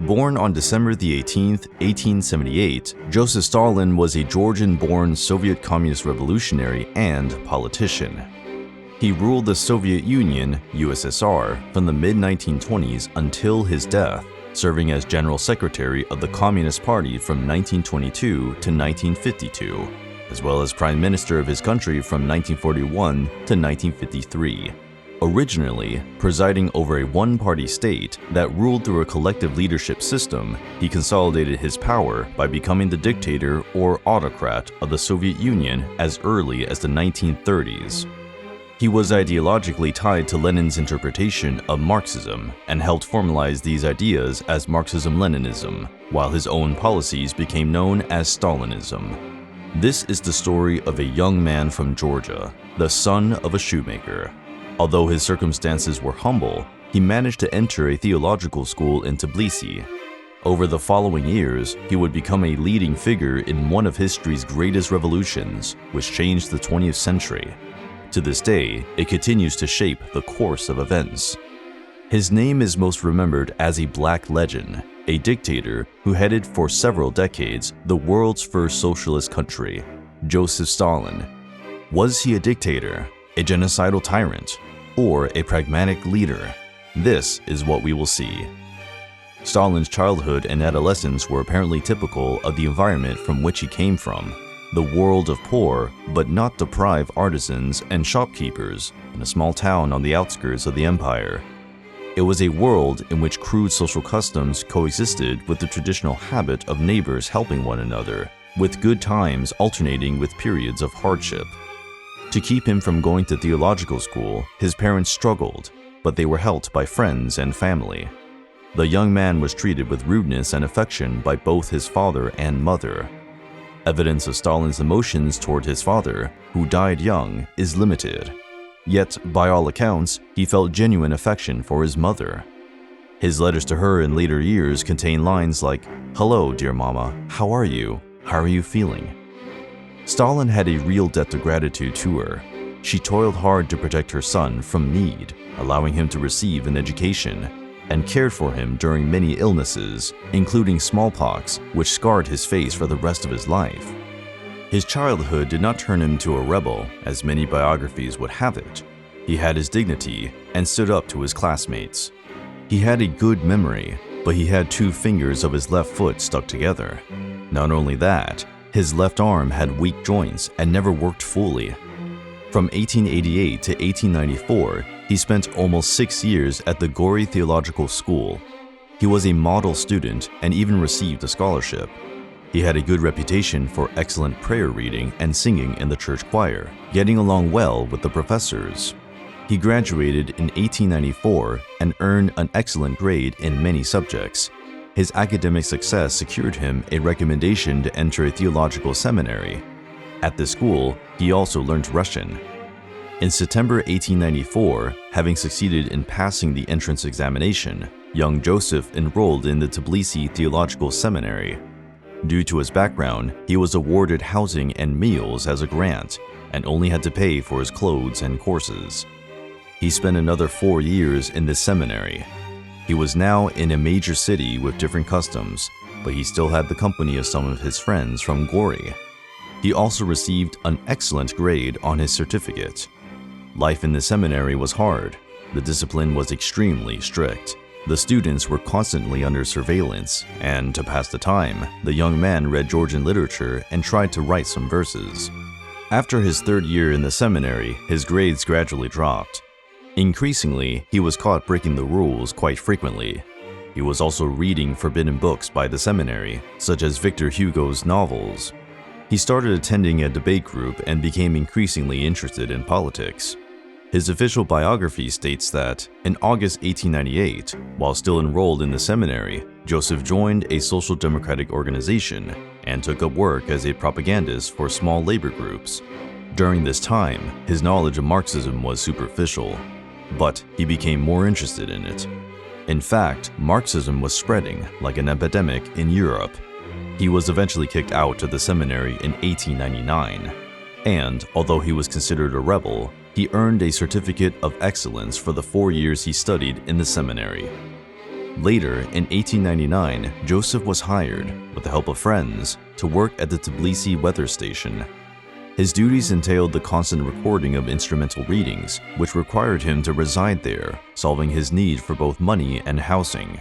Born on December the 18th, 1878, Joseph Stalin was a Georgian-born Soviet Communist revolutionary and politician. He ruled the Soviet Union, USSR, from the mid-1920s until his death, serving as General Secretary of the Communist Party from 1922 to 1952, as well as Prime Minister of his country from 1941 to 1953. Originally presiding over a one-party state that ruled through a collective leadership system, he consolidated his power by becoming the dictator or autocrat of the Soviet Union as early as the 1930s. He was ideologically tied to Lenin's interpretation of Marxism and helped formalize these ideas as Marxism-Leninism, while his own policies became known as Stalinism. This is the story of a young man from Georgia, the son of a shoemaker. Although his circumstances were humble, he managed to enter a theological school in Tbilisi. Over the following years, he would become a leading figure in one of history's greatest revolutions, which changed the 20th century. To this day, it continues to shape the course of events. His name is most remembered as a black legend, a dictator who headed for several decades the world's first socialist country, Joseph Stalin. Was he a dictator, a genocidal tyrant, or a pragmatic leader? This is what we will see. Stalin's childhood and adolescence were apparently typical of the environment from which he came from, the world of poor but not deprived artisans and shopkeepers in a small town on the outskirts of the empire. It was a world in which crude social customs coexisted with the traditional habit of neighbors helping one another, with good times alternating with periods of hardship. To keep him from going to theological school, his parents struggled, but they were helped by friends and family. The young man was treated with rudeness and affection by both his father and mother. Evidence of Stalin's emotions toward his father, who died young, is limited. Yet, by all accounts, he felt genuine affection for his mother. His letters to her in later years contain lines like, "Hello, dear mama, how are you? How are you feeling?" Stalin had a real debt of gratitude to her. She toiled hard to protect her son from need, allowing him to receive an education, and cared for him during many illnesses, including smallpox, which scarred his face for the rest of his life. His childhood did not turn him into a rebel, as many biographies would have it. He had his dignity and stood up to his classmates. He had a good memory, but he had 2 fingers of his left foot stuck together. Not only that, his left arm had weak joints and never worked fully. From 1888 to 1894, he spent almost 6 years at the Gori Theological School. He was a model student and even received a scholarship. He had a good reputation for excellent prayer reading and singing in the church choir, getting along well with the professors. He graduated in 1894 and earned an excellent grade in many subjects. His academic success secured him a recommendation to enter a theological seminary. At this school, he also learned Russian. In September 1894, having succeeded in passing the entrance examination, young Joseph enrolled in the Tbilisi Theological Seminary. Due to his background, he was awarded housing and meals as a grant, and only had to pay for his clothes and courses. He spent another 4 years in this seminary. He was now in a major city with different customs, but he still had the company of some of his friends from Gori. He also received an excellent grade on his certificate. Life in the seminary was hard. The discipline was extremely strict. The students were constantly under surveillance, and to pass the time, the young man read Georgian literature and tried to write some verses. After his 3rd year in the seminary, his grades gradually dropped. Increasingly, he was caught breaking the rules quite frequently. He was also reading forbidden books by the seminary, such as Victor Hugo's novels. He started attending a debate group and became increasingly interested in politics. His official biography states that, in August 1898, while still enrolled in the seminary, Joseph joined a social democratic organization and took up work as a propagandist for small labor groups. During this time, his knowledge of Marxism was superficial, but he became more interested in it. In fact, Marxism was spreading like an epidemic in Europe. He was eventually kicked out of the seminary in 1899, and although he was considered a rebel, he earned a certificate of excellence for the 4 years he studied in the seminary. Later, in 1899, Joseph was hired, with the help of friends, to work at the Tbilisi weather station. His duties entailed the constant recording of instrumental readings, which required him to reside there, solving his need for both money and housing.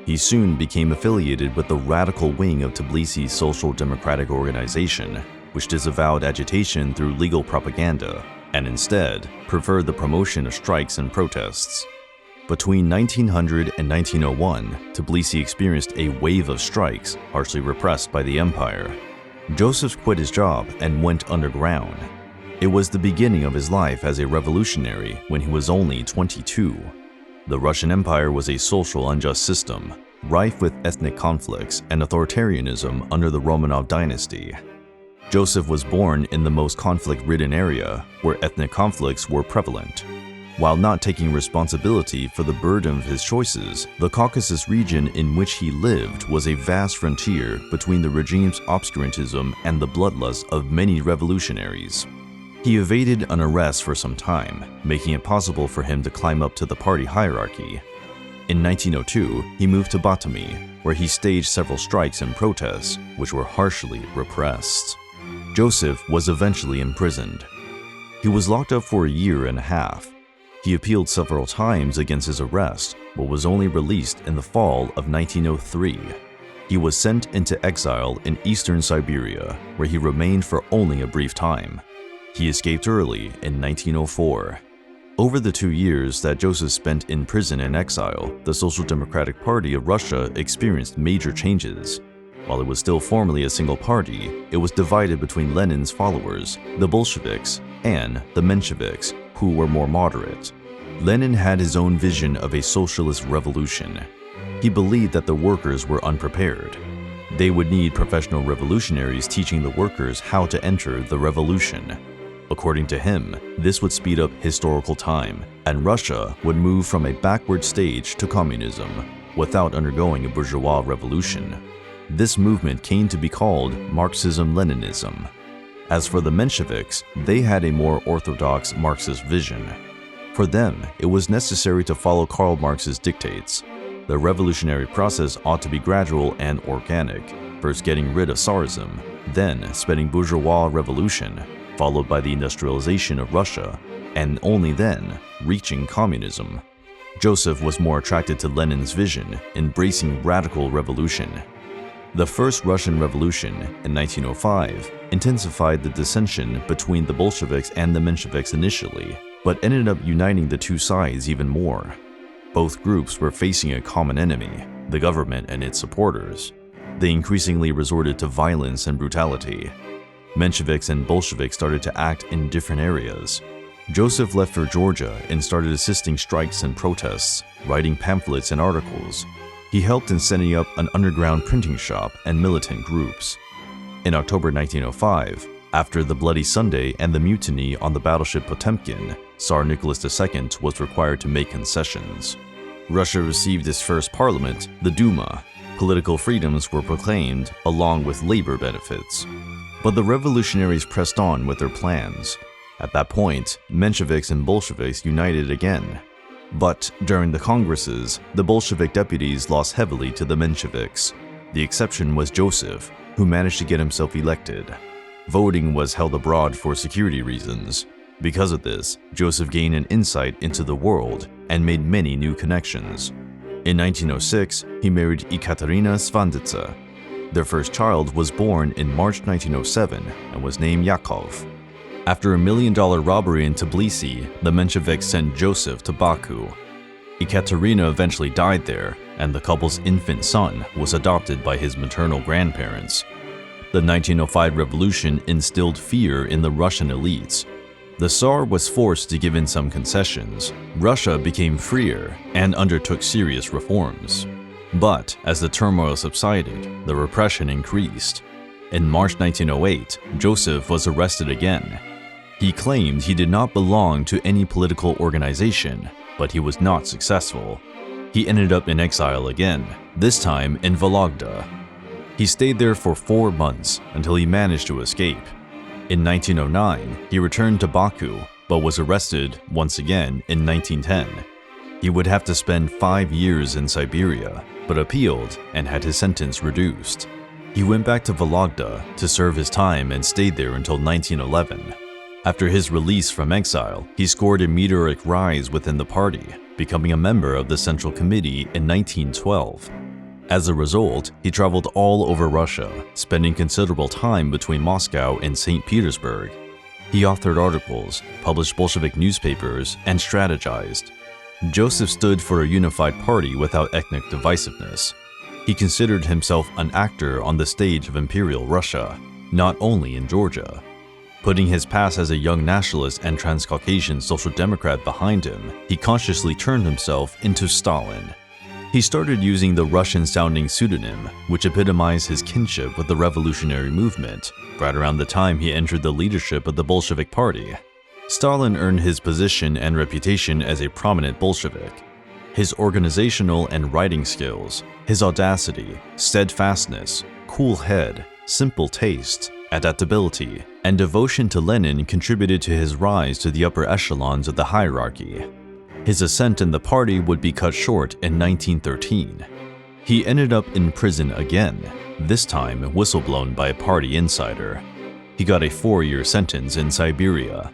He soon became affiliated with the radical wing of Tbilisi's Social Democratic Organization, which disavowed agitation through legal propaganda, and instead preferred the promotion of strikes and protests. Between 1900 and 1901, Tbilisi experienced a wave of strikes, harshly repressed by the empire. Joseph quit his job and went underground. It was the beginning of his life as a revolutionary when he was only 22. The Russian Empire was a social unjust system, rife with ethnic conflicts and authoritarianism under the Romanov dynasty. Joseph was born in the most conflict-ridden area, where ethnic conflicts were prevalent. While not taking responsibility for the burden of his choices, the Caucasus region in which he lived was a vast frontier between the regime's obscurantism and the bloodlust of many revolutionaries. He evaded an arrest for some time, making it possible for him to climb up to the party hierarchy. In 1902, he moved to Batumi, where he staged several strikes and protests, which were harshly repressed. Joseph was eventually imprisoned. He was locked up for a year and a half. He appealed several times against his arrest, but was only released in the fall of 1903. He was sent into exile in eastern Siberia, where he remained for only a brief time. He escaped early in 1904. Over the 2 years that Joseph spent in prison and exile, the Social Democratic Party of Russia experienced major changes. While it was still formally a single party, it was divided between Lenin's followers, the Bolsheviks, and the Mensheviks, who were more moderate. Lenin had his own vision of a socialist revolution. He believed that the workers were unprepared. They would need professional revolutionaries teaching the workers how to enter the revolution. According to him, this would speed up historical time, and Russia would move from a backward stage to communism without undergoing a bourgeois revolution. This movement came to be called Marxism-Leninism. As for the Mensheviks, they had a more orthodox Marxist vision. For them, it was necessary to follow Karl Marx's dictates. The revolutionary process ought to be gradual and organic, first getting rid of Tsarism, then spreading bourgeois revolution, followed by the industrialization of Russia, and only then reaching communism. Joseph was more attracted to Lenin's vision, embracing radical revolution. The First Russian Revolution in 1905 intensified the dissension between the Bolsheviks and the Mensheviks initially, but ended up uniting the two sides even more. Both groups were facing a common enemy, the government and its supporters. They increasingly resorted to violence and brutality. Mensheviks and Bolsheviks started to act in different areas. Joseph left for Georgia and started assisting strikes and protests, writing pamphlets and articles. He helped in setting up an underground printing shop and militant groups. In October 1905, after the Bloody Sunday and the mutiny on the battleship Potemkin, Tsar Nicholas II was required to make concessions. Russia received its first parliament, the Duma. Political freedoms were proclaimed, along with labor benefits. But the revolutionaries pressed on with their plans. At that point, Mensheviks and Bolsheviks united again. But during the Congresses, the Bolshevik deputies lost heavily to the Mensheviks. The exception was Joseph, who managed to get himself elected. Voting was held abroad for security reasons. Because of this, Joseph gained an insight into the world and made many new connections. In 1906, he married Ekaterina Svanditsa. Their first child was born in March 1907 and was named Yakov. After a $1 million robbery in Tbilisi, the Mensheviks sent Joseph to Baku. Ekaterina eventually died there, and the couple's infant son was adopted by his maternal grandparents. The 1905 revolution instilled fear in the Russian elites. The Tsar was forced to give in some concessions. Russia became freer and undertook serious reforms. But as the turmoil subsided, the repression increased. In March 1908, Joseph was arrested again. He claimed he did not belong to any political organization, but he was not successful. He ended up in exile again, this time in Vologda. He stayed there for 4 months until he managed to escape. In 1909, he returned to Baku, but was arrested once again in 1910. He would have to spend 5 years in Siberia, but appealed and had his sentence reduced. He went back to Vologda to serve his time and stayed there until 1911. After his release from exile, he scored a meteoric rise within the party, becoming a member of the Central Committee in 1912. As a result, he traveled all over Russia, spending considerable time between Moscow and St. Petersburg. He authored articles, published Bolshevik newspapers, and strategized. Joseph stood for a unified party without ethnic divisiveness. He considered himself an actor on the stage of Imperial Russia, not only in Georgia. Putting his past as a young nationalist and Transcaucasian social democrat behind him, he consciously turned himself into Stalin. He started using the Russian-sounding pseudonym, which epitomized his kinship with the revolutionary movement, right around the time he entered the leadership of the Bolshevik Party. Stalin earned his position and reputation as a prominent Bolshevik. His organizational and writing skills, his audacity, steadfastness, cool head, simple taste, adaptability, and devotion to Lenin contributed to his rise to the upper echelons of the hierarchy. His ascent in the party would be cut short in 1913. He ended up in prison again, this time whistleblown by a party insider. He got a 4-year sentence in Siberia.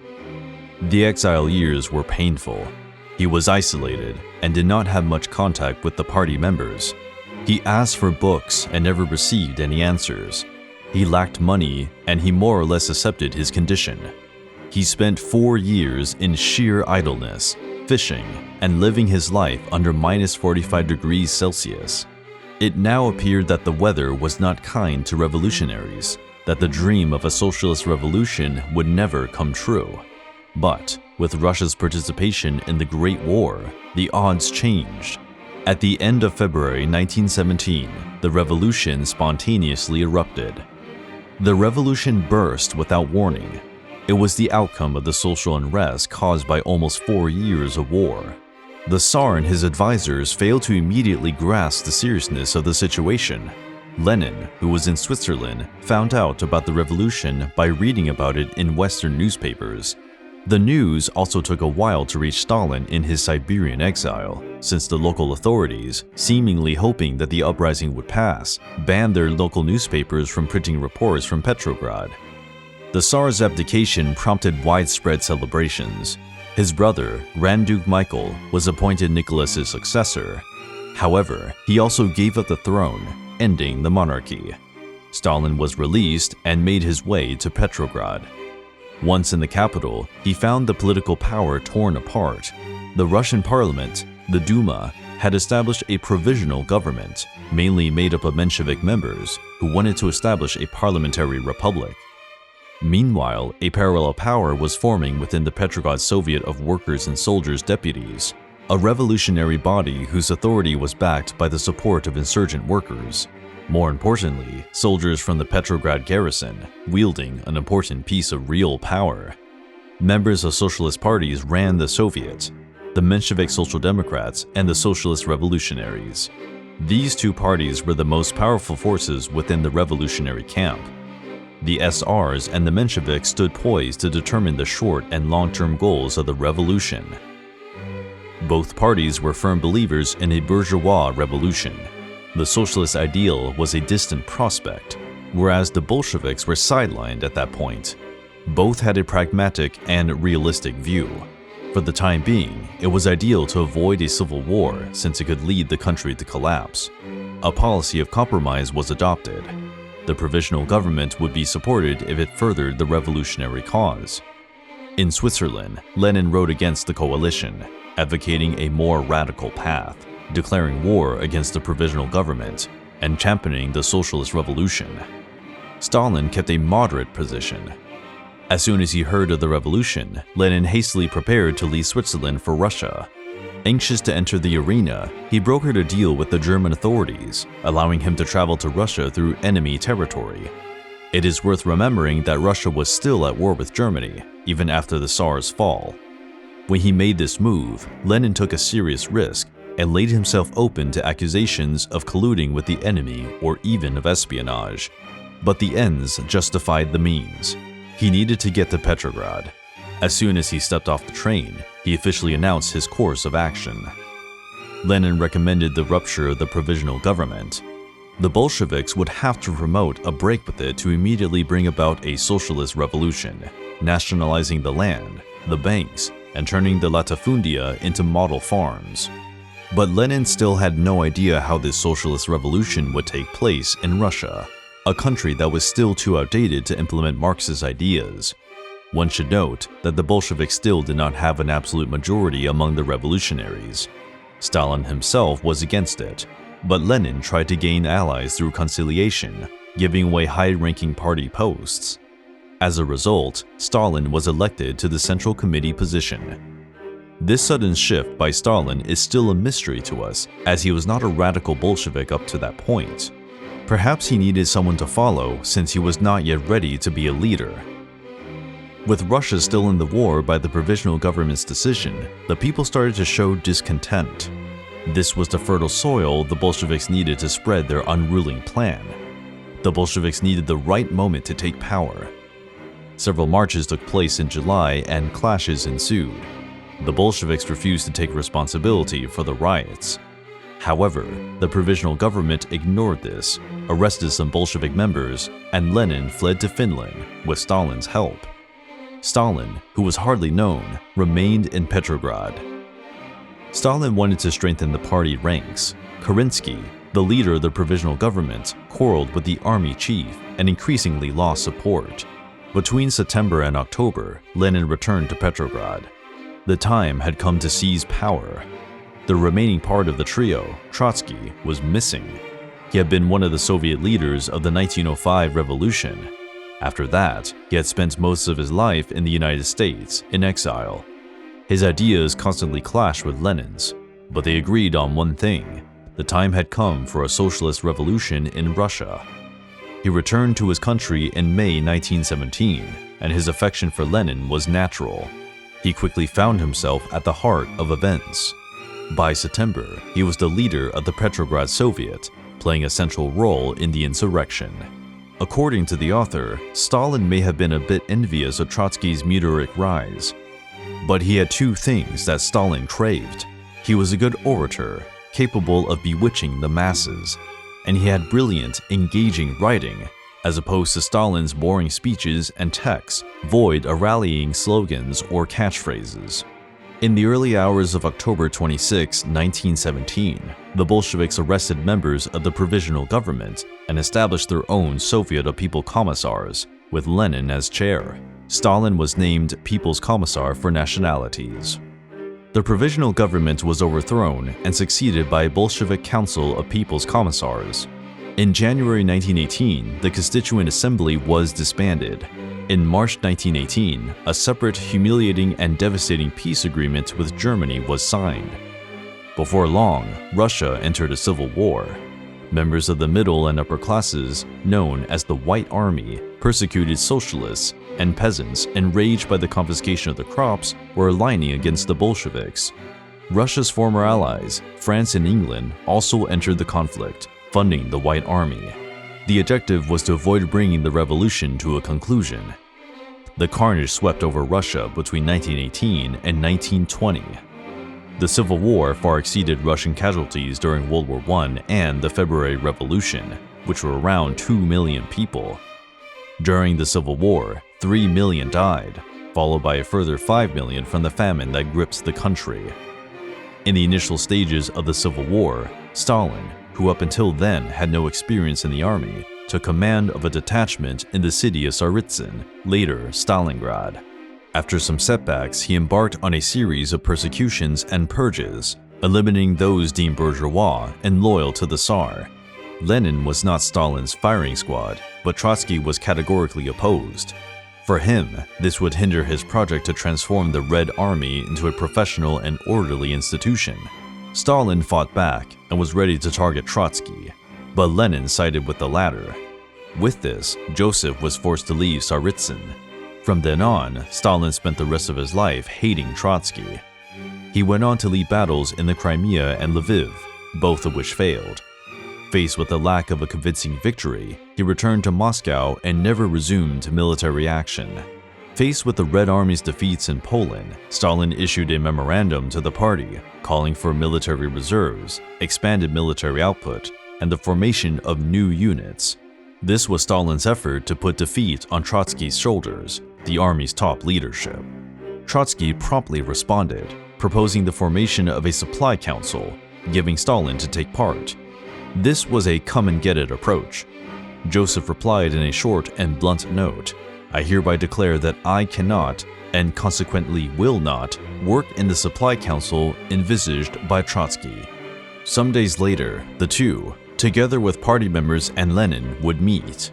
The exile years were painful. He was isolated and did not have much contact with the party members. He asked for books and never received any answers. He lacked money and he more or less accepted his condition. He spent 4 years in sheer idleness, fishing, and living his life under minus 45 degrees Celsius. It now appeared that the weather was not kind to revolutionaries, that the dream of a socialist revolution would never come true. But with Russia's participation in the Great War, the odds changed. At the end of February 1917, the revolution spontaneously erupted. The revolution burst without warning. It was the outcome of the social unrest caused by almost 4 years of war. The Tsar and his advisors failed to immediately grasp the seriousness of the situation. Lenin, who was in Switzerland, found out about the revolution by reading about it in Western newspapers. The news also took a while to reach Stalin in his Siberian exile, since the local authorities, seemingly hoping that the uprising would pass, banned their local newspapers from printing reports from Petrograd. The Tsar's abdication prompted widespread celebrations. His brother, Grand Duke Michael, was appointed Nicholas's successor. However, he also gave up the throne, ending the monarchy. Stalin was released and made his way to Petrograd. Once in the capital, he found the political power torn apart. The Russian parliament, the Duma, had established a provisional government, mainly made up of Menshevik members, who wanted to establish a parliamentary republic. Meanwhile, a parallel power was forming within the Petrograd Soviet of Workers' and Soldiers' Deputies, a revolutionary body whose authority was backed by the support of insurgent workers. More importantly, soldiers from the Petrograd garrison, wielding an important piece of real power. Members of socialist parties ran the Soviet, the Menshevik Social Democrats and the Socialist Revolutionaries. These two parties were the most powerful forces within the revolutionary camp. The SRs and the Mensheviks stood poised to determine the short and long-term goals of the revolution. Both parties were firm believers in a bourgeois revolution. The socialist ideal was a distant prospect, whereas the Bolsheviks were sidelined at that point. Both had a pragmatic and realistic view. For the time being, it was ideal to avoid a civil war since it could lead the country to collapse. A policy of compromise was adopted. The provisional government would be supported if it furthered the revolutionary cause. In Switzerland, Lenin wrote against the coalition, advocating a more radical path, declaring war against the provisional government, and championing the socialist revolution. Stalin kept a moderate position. As soon as he heard of the revolution, Lenin hastily prepared to leave Switzerland for Russia. Anxious to enter the arena, he brokered a deal with the German authorities, allowing him to travel to Russia through enemy territory. It is worth remembering that Russia was still at war with Germany, even after the Tsar's fall. When he made this move, Lenin took a serious risk and laid himself open to accusations of colluding with the enemy or even of espionage. But the ends justified the means. He needed to get to Petrograd. As soon as he stepped off the train, he officially announced his course of action. Lenin recommended the rupture of the provisional government. The Bolsheviks would have to promote a break with it to immediately bring about a socialist revolution, nationalizing the land, the banks, and turning the latifundia into model farms. But Lenin still had no idea how this socialist revolution would take place in Russia, a country that was still too outdated to implement Marxist ideas. One should note that the Bolsheviks still did not have an absolute majority among the revolutionaries. Stalin himself was against it, but Lenin tried to gain allies through conciliation, giving away high-ranking party posts. As a result, Stalin was elected to the Central Committee position. This sudden shift by Stalin is still a mystery to us, as he was not a radical Bolshevik up to that point. Perhaps he needed someone to follow since he was not yet ready to be a leader. With Russia still in the war by the provisional government's decision, the people started to show discontent. This was the fertile soil the Bolsheviks needed to spread their unruling plan. The Bolsheviks needed the right moment to take power. Several marches took place in July and clashes ensued. The Bolsheviks refused to take responsibility for the riots. However, the provisional government ignored this, arrested some Bolshevik members, and Lenin fled to Finland with Stalin's help. Stalin, who was hardly known, remained in Petrograd. Stalin wanted to strengthen the party ranks. Kerensky, the leader of the provisional government, quarreled with the army chief and increasingly lost support. Between September and October, Lenin returned to Petrograd. The time had come to seize power. The remaining part of the trio, Trotsky, was missing. He had been one of the Soviet leaders of the 1905 revolution. After that, he had spent most of his life in the United States, in exile. His ideas constantly clashed with Lenin's, but they agreed on one thing: the time had come for a socialist revolution in Russia. He returned to his country in May 1917, and his affection for Lenin was natural. He quickly found himself at the heart of events. By September, he was the leader of the Petrograd Soviet, playing a central role in the insurrection. According to the author, Stalin may have been a bit envious of Trotsky's meteoric rise. But he had two things that Stalin craved. He was a good orator, capable of bewitching the masses, and he had brilliant, engaging writing, as opposed to Stalin's boring speeches and texts, void of rallying slogans or catchphrases. In the early hours of October 26, 1917, the Bolsheviks arrested members of the provisional government and established their own Soviet of People Commissars, with Lenin as chair. Stalin was named People's Commissar for Nationalities. The provisional government was overthrown and succeeded by a Bolshevik Council of People's Commissars. In January 1918, the Constituent Assembly was disbanded. In March 1918, a separate, humiliating, and devastating peace agreement with Germany was signed. Before long, Russia entered a civil war. Members of the middle and upper classes, known as the White Army, persecuted socialists, and peasants, enraged by the confiscation of the crops, were aligning against the Bolsheviks. Russia's former allies, France and England, also entered the conflict, funding the White Army. The objective was to avoid bringing the revolution to a conclusion. The carnage swept over Russia between 1918 and 1920. The Civil War far exceeded Russian casualties during World War I and the February Revolution, which were around 2 million people. During the Civil War, 3 million died, followed by a further 5 million from the famine that gripped the country. In the initial stages of the Civil War, Stalin, who up until then had no experience in the army, took command of a detachment in the city of Tsaritsyn, later Stalingrad. After some setbacks, he embarked on a series of persecutions and purges, eliminating those deemed bourgeois and loyal to the Tsar. Lenin was not Stalin's firing squad, but Trotsky was categorically opposed. For him, this would hinder his project to transform the Red Army into a professional and orderly institution. Stalin fought back and was ready to target Trotsky, but Lenin sided with the latter. With this, Joseph was forced to leave Tsaritsyn. From then on, Stalin spent the rest of his life hating Trotsky. He went on to lead battles in the Crimea and Lviv, both of which failed. Faced with the lack of a convincing victory, he returned to Moscow and never resumed military action. Faced with the Red Army's defeats in Poland, Stalin issued a memorandum to the party calling for military reserves, expanded military output, and the formation of new units. This was Stalin's effort to put defeat on Trotsky's shoulders, the army's top leadership. Trotsky promptly responded, proposing the formation of a supply council, giving Stalin to take part. This was a come-and-get-it approach. Joseph replied in a short and blunt note, "I hereby declare that I cannot, and consequently will not, work in the supply council envisaged by Trotsky." Some days later, the two, together with party members and Lenin, would meet.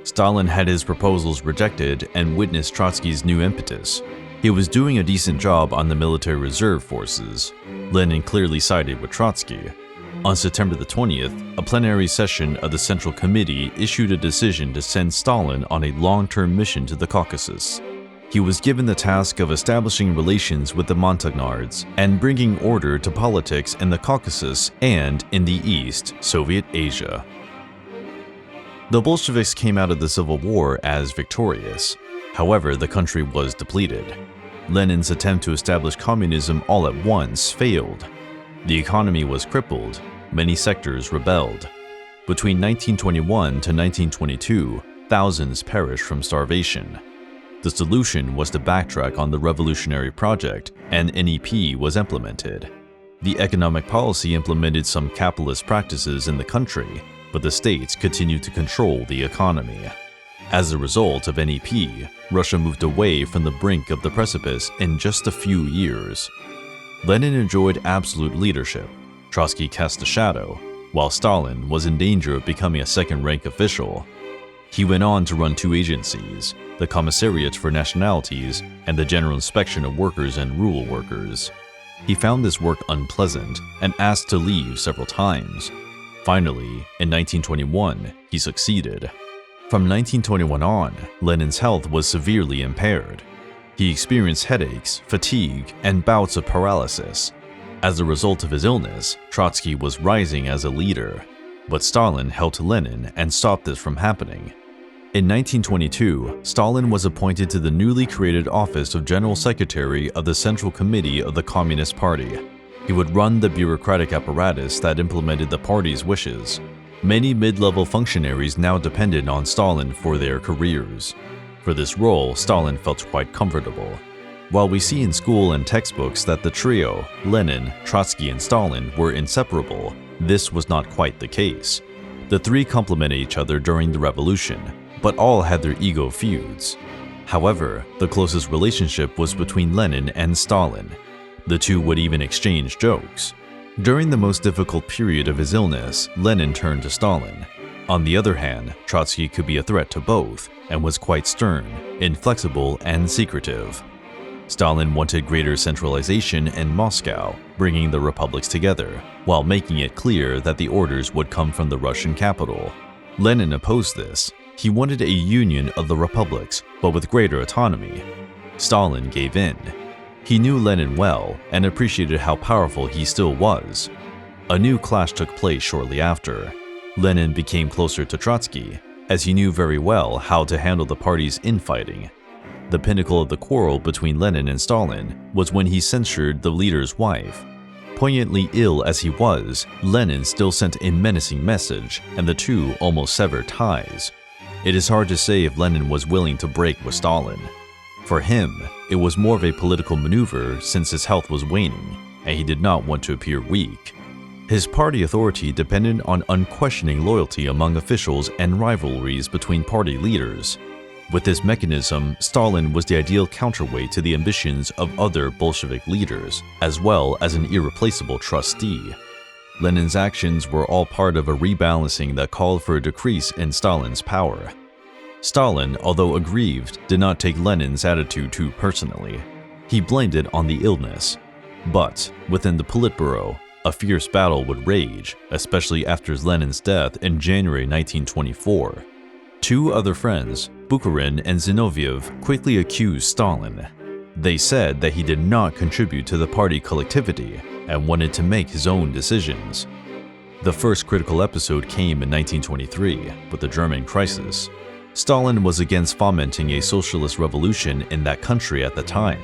Stalin had his proposals rejected and witnessed Trotsky's new impetus. He was doing a decent job on the military reserve forces. Lenin clearly sided with Trotsky. On September the 20th, a plenary session of the Central Committee issued a decision to send Stalin on a long-term mission to the Caucasus. He was given the task of establishing relations with the Montagnards and bringing order to politics in the Caucasus and, in the East, Soviet Asia. The Bolsheviks came out of the Civil War as victorious. However, the country was depleted. Lenin's attempt to establish communism all at once failed. The economy was crippled. Many sectors rebelled. Between 1921 to 1922, thousands perished from starvation. The solution was to backtrack on the revolutionary project, and NEP was implemented. The economic policy implemented some capitalist practices in the country, but the states continued to control the economy. As a result of NEP, Russia moved away from the brink of the precipice in just a few years. Lenin enjoyed absolute leadership. Trotsky cast a shadow, while Stalin was in danger of becoming a second-rank official. He went on to run two agencies, the Commissariat for Nationalities and the General Inspection of Workers and Rural Workers. He found this work unpleasant and asked to leave several times. Finally, in 1921, he succeeded. From 1921 on, Lenin's health was severely impaired. He experienced headaches, fatigue, and bouts of paralysis. As a result of his illness, Trotsky was rising as a leader, but Stalin held to Lenin and stopped this from happening. In 1922, Stalin was appointed to the newly created office of General Secretary of the Central Committee of the Communist Party. He would run the bureaucratic apparatus that implemented the party's wishes. Many mid-level functionaries now depended on Stalin for their careers. For this role, Stalin felt quite comfortable. While we see in school and textbooks that the trio, Lenin, Trotsky, and Stalin, were inseparable, this was not quite the case. The three complemented each other during the revolution, but all had their ego feuds. However, the closest relationship was between Lenin and Stalin. The two would even exchange jokes. During the most difficult period of his illness, Lenin turned to Stalin. On the other hand, Trotsky could be a threat to both and was quite stern, inflexible, and secretive. Stalin wanted greater centralization in Moscow, bringing the republics together, while making it clear that the orders would come from the Russian capital. Lenin opposed this. He wanted a union of the republics, but with greater autonomy. Stalin gave in. He knew Lenin well and appreciated how powerful he still was. A new clash took place shortly after. Lenin became closer to Trotsky, as he knew very well how to handle the party's infighting. The pinnacle of the quarrel between Lenin and Stalin was when he censured the leader's wife. Poignantly ill as he was, Lenin still sent a menacing message, and the two almost severed ties. It is hard to say if Lenin was willing to break with Stalin. For him, it was more of a political maneuver since his health was waning, and he did not want to appear weak. His party authority depended on unquestioning loyalty among officials and rivalries between party leaders. With this mechanism, Stalin was the ideal counterweight to the ambitions of other Bolshevik leaders, as well as an irreplaceable trustee. Lenin's actions were all part of a rebalancing that called for a decrease in Stalin's power. Stalin, although aggrieved, did not take Lenin's attitude too personally. He blamed it on the illness. But, within the Politburo, a fierce battle would rage, especially after Lenin's death in January 1924. Two other friends, Bukharin and Zinoviev, quickly accused Stalin. They said that he did not contribute to the party collectivity and wanted to make his own decisions. The first critical episode came in 1923 with the German crisis. Stalin was against fomenting a socialist revolution in that country at the time.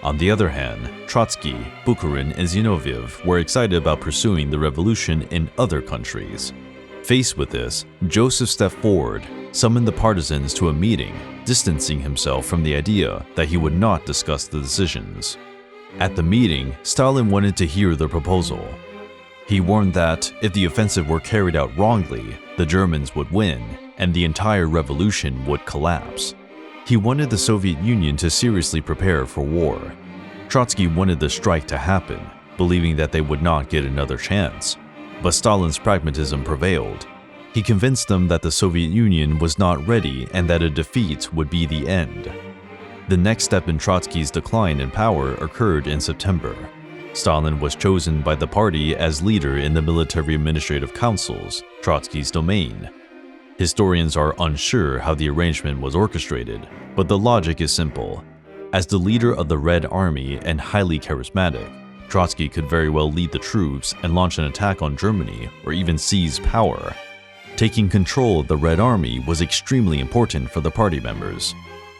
On the other hand, Trotsky, Bukharin, and Zinoviev were excited about pursuing the revolution in other countries. Faced with this, Joseph stepped forward, summoned the partisans to a meeting, distancing himself from the idea that he would not discuss the decisions. At the meeting, Stalin wanted to hear the proposal. He warned that if the offensive were carried out wrongly, the Germans would win, and the entire revolution would collapse. He wanted the Soviet Union to seriously prepare for war. Trotsky wanted the strike to happen, believing that they would not get another chance. But Stalin's pragmatism prevailed. He convinced them that the Soviet Union was not ready and that a defeat would be the end. The next step in Trotsky's decline in power occurred in September. Stalin was chosen by the party as leader in the Military Administrative Councils, Trotsky's domain. Historians are unsure how the arrangement was orchestrated, but the logic is simple. As the leader of the Red Army and highly charismatic, Trotsky could very well lead the troops and launch an attack on Germany or even seize power. Taking control of the Red Army was extremely important for the party members.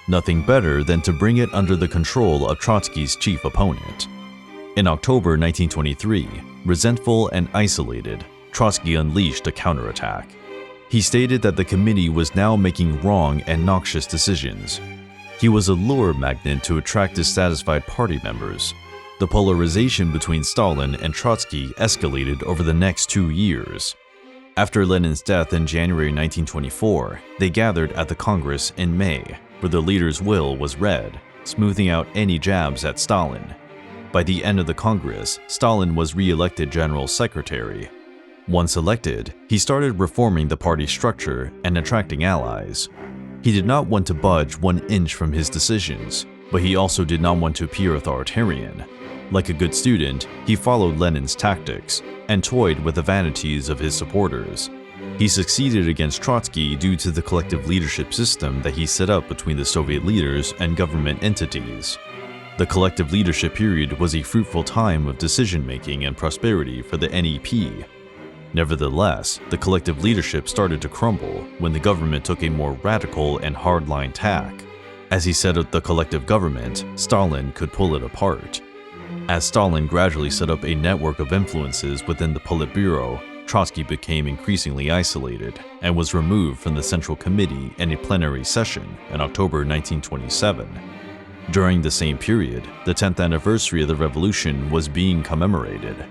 Nothing better than to bring it under the control of Trotsky's chief opponent. In October 1923, resentful and isolated, Trotsky unleashed a counterattack. He stated that the committee was now making wrong and noxious decisions. He was a lure magnet to attract dissatisfied party members. The polarization between Stalin and Trotsky escalated over the next 2 years. After Lenin's death in January 1924, they gathered at the Congress in May, where the leader's will was read, smoothing out any jabs at Stalin. By the end of the Congress, Stalin was re-elected General Secretary. Once elected, he started reforming the party structure and attracting allies. He did not want to budge 1 inch from his decisions, but he also did not want to appear authoritarian. Like a good student, he followed Lenin's tactics and toyed with the vanities of his supporters. He succeeded against Trotsky due to the collective leadership system that he set up between the Soviet leaders and government entities. The collective leadership period was a fruitful time of decision-making and prosperity for the NEP. Nevertheless, the collective leadership started to crumble when the government took a more radical and hardline tack. As he set up the collective government, Stalin could pull it apart. As Stalin gradually set up a network of influences within the Politburo, Trotsky became increasingly isolated and was removed from the Central Committee in a plenary session in October 1927. During the same period, the 10th anniversary of the revolution was being commemorated.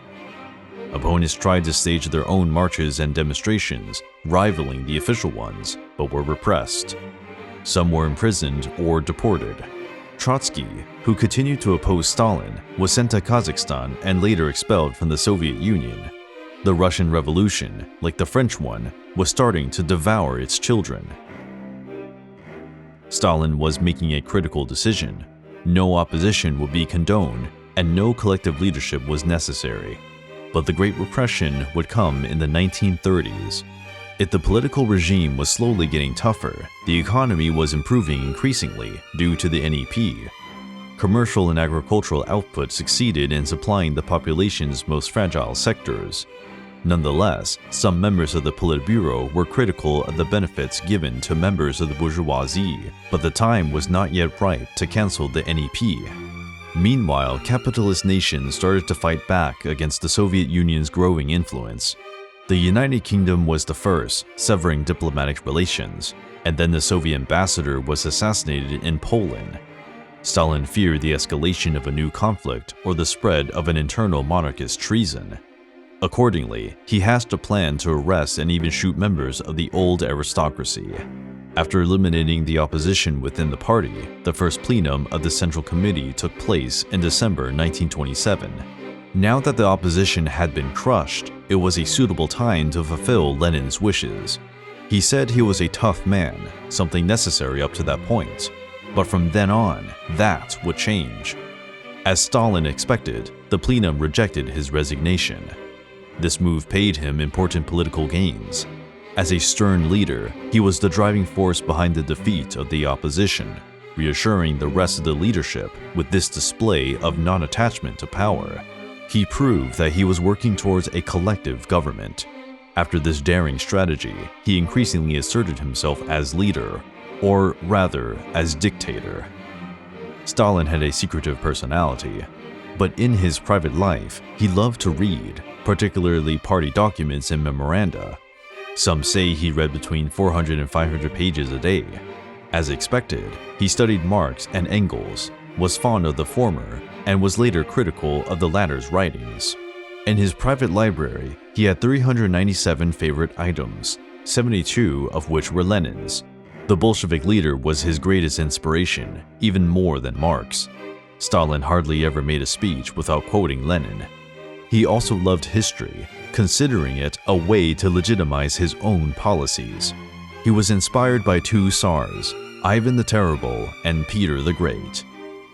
Opponents tried to stage their own marches and demonstrations, rivaling the official ones, but were repressed. Some were imprisoned or deported. Trotsky, who continued to oppose Stalin, was sent to Kazakhstan and later expelled from the Soviet Union. The Russian Revolution, like the French one, was starting to devour its children. Stalin was making a critical decision. No opposition would be condoned, and no collective leadership was necessary. But the Great Repression would come in the 1930s. If the political regime was slowly getting tougher, the economy was improving increasingly due to the NEP. Commercial and agricultural output succeeded in supplying the population's most fragile sectors. Nonetheless, some members of the Politburo were critical of the benefits given to members of the bourgeoisie, but the time was not yet ripe to cancel the NEP. Meanwhile, capitalist nations started to fight back against the Soviet Union's growing influence. The United Kingdom was the first, severing diplomatic relations, and then the Soviet ambassador was assassinated in Poland. Stalin feared the escalation of a new conflict or the spread of an internal monarchist treason. Accordingly, he hatched a plan to arrest and even shoot members of the old aristocracy. After eliminating the opposition within the party, the first plenum of the Central Committee took place in December 1927. Now that the opposition had been crushed, it was a suitable time to fulfill Lenin's wishes. He said he was a tough man, something necessary up to that point. But from then on, that would change. As Stalin expected, the plenum rejected his resignation. This move paid him important political gains. As a stern leader, he was the driving force behind the defeat of the opposition, reassuring the rest of the leadership with this display of non-attachment to power. He proved that he was working towards a collective government. After this daring strategy, he increasingly asserted himself as leader, or rather, as dictator. Stalin had a secretive personality, but in his private life, he loved to read, particularly party documents and memoranda. Some say he read between 400 and 500 pages a day. As expected, he studied Marx and Engels, was fond of the former, and was later critical of the latter's writings. In his private library, he had 397 favorite items, 72 of which were Lenin's. The Bolshevik leader was his greatest inspiration, even more than Marx. Stalin hardly ever made a speech without quoting Lenin. He also loved history, considering it a way to legitimize his own policies. He was inspired by two Tsars, Ivan the Terrible and Peter the Great.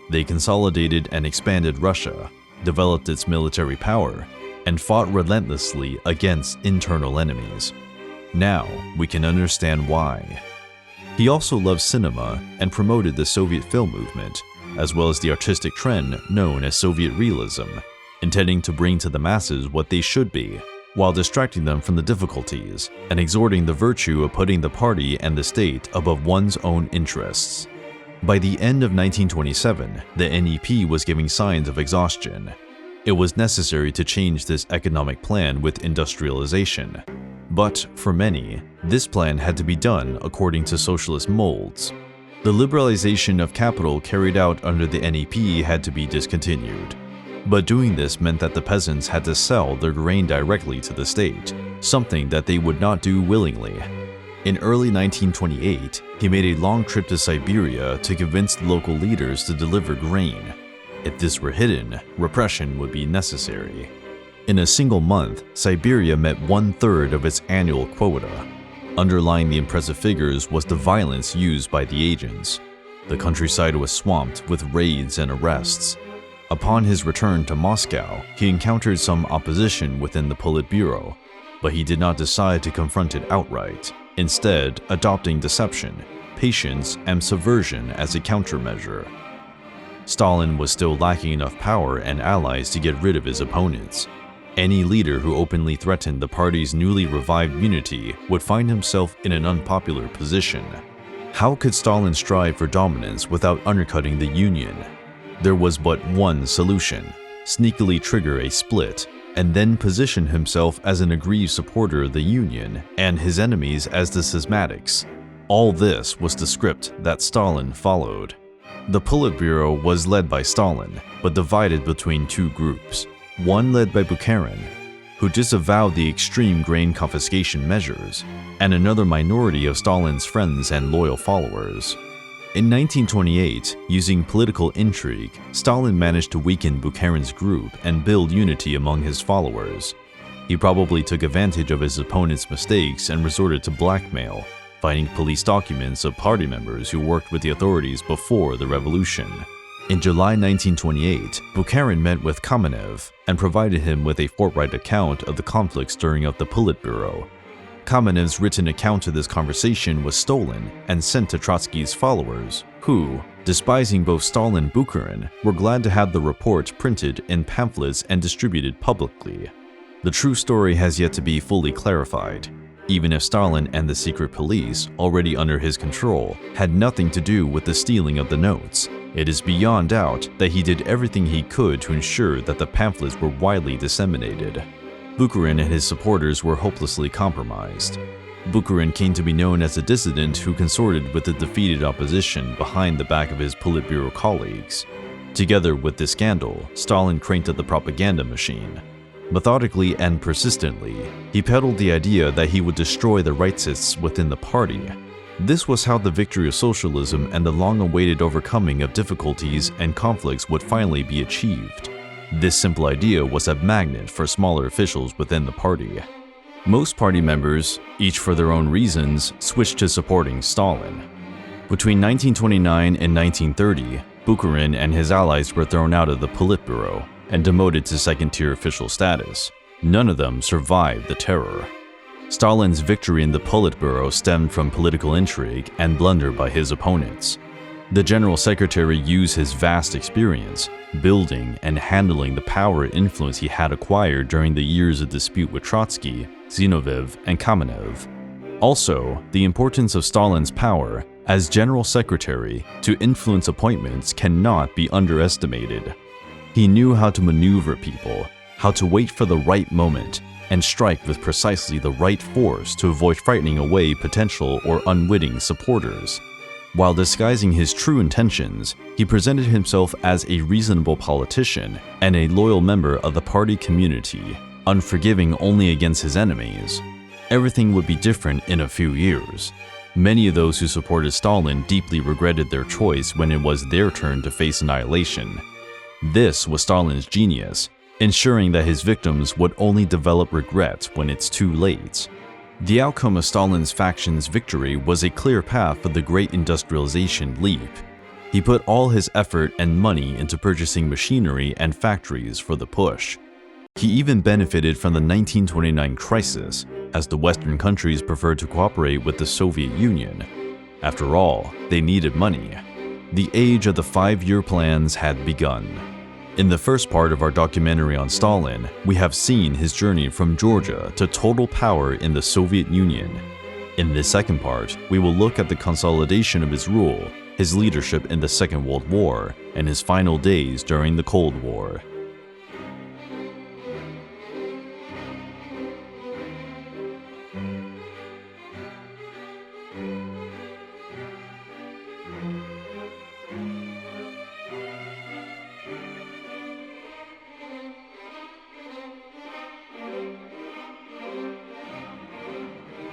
They consolidated and expanded Russia, developed its military power, and fought relentlessly against internal enemies. Now we can understand why. He also loved cinema and promoted the Soviet film movement, as well as the artistic trend known as Soviet realism, intending to bring to the masses what they should be, while distracting them from the difficulties and exhorting the virtue of putting the party and the state above one's own interests. By the end of 1927, the NEP was giving signs of exhaustion. It was necessary to change this economic plan with industrialization. But for many, this plan had to be done according to socialist molds. The liberalization of capital carried out under the NEP had to be discontinued. But doing this meant that the peasants had to sell their grain directly to the state, something that they would not do willingly. In early 1928, he made a long trip to Siberia to convince the local leaders to deliver grain. If this were hidden, repression would be necessary. In a single month, Siberia met 1/3 of its annual quota. Underlying the impressive figures was the violence used by the agents. The countryside was swamped with raids and arrests. Upon his return to Moscow, he encountered some opposition within the Politburo, but he did not decide to confront it outright, instead adopting deception, patience, and subversion as a countermeasure. Stalin was still lacking enough power and allies to get rid of his opponents. Any leader who openly threatened the party's newly revived unity would find himself in an unpopular position. How could Stalin strive for dominance without undercutting the Union? There was but one solution: sneakily trigger a split, and then position himself as an aggrieved supporter of the Union and his enemies as the schismatics. All this was the script that Stalin followed. The Politburo was led by Stalin, but divided between two groups. One led by Bukharin, who disavowed the extreme grain confiscation measures, and another minority of Stalin's friends and loyal followers. In 1928, using political intrigue, Stalin managed to weaken Bukharin's group and build unity among his followers. He probably took advantage of his opponent's mistakes and resorted to blackmail, finding police documents of party members who worked with the authorities before the revolution. In July 1928, Bukharin met with Kamenev and provided him with a forthright account of the conflict stirring up the Politburo. Kamenev's written account of this conversation was stolen and sent to Trotsky's followers, who, despising both Stalin and Bukharin, were glad to have the report printed in pamphlets and distributed publicly. The true story has yet to be fully clarified. Even if Stalin and the secret police, already under his control, had nothing to do with the stealing of the notes, it is beyond doubt that he did everything he could to ensure that the pamphlets were widely disseminated. Bukharin and his supporters were hopelessly compromised. Bukharin came to be known as a dissident who consorted with the defeated opposition behind the back of his Politburo colleagues. Together with this scandal, Stalin cranked up the propaganda machine. Methodically and persistently, he peddled the idea that he would destroy the rightists within the party. This was how the victory of socialism and the long-awaited overcoming of difficulties and conflicts would finally be achieved. This simple idea was a magnet for smaller officials within the party. Most party members, each for their own reasons, switched to supporting Stalin. Between 1929 and 1930, Bukharin and his allies were thrown out of the Politburo and demoted to second-tier official status. None of them survived the terror. Stalin's victory in the Politburo stemmed from political intrigue and blunder by his opponents. The General Secretary used his vast experience, building and handling the power and influence he had acquired during the years of dispute with Trotsky, Zinoviev, and Kamenev. Also, the importance of Stalin's power as General Secretary to influence appointments cannot be underestimated. He knew how to maneuver people, how to wait for the right moment, and strike with precisely the right force to avoid frightening away potential or unwitting supporters. While disguising his true intentions, he presented himself as a reasonable politician and a loyal member of the party community, unforgiving only against his enemies. Everything would be different in a few years. Many of those who supported Stalin deeply regretted their choice when it was their turn to face annihilation. This was Stalin's genius, ensuring that his victims would only develop regret when it's too late. The outcome of Stalin's faction's victory was a clear path for the great industrialization leap. He put all his effort and money into purchasing machinery and factories for the push. He even benefited from the 1929 crisis, as the Western countries preferred to cooperate with the Soviet Union. After all, they needed money. The age of the 5-year plans had begun. In the first part of our documentary on Stalin, we have seen his journey from Georgia to total power in the Soviet Union. In this second part, we will look at the consolidation of his rule, his leadership in the Second World War, and his final days during the Cold War.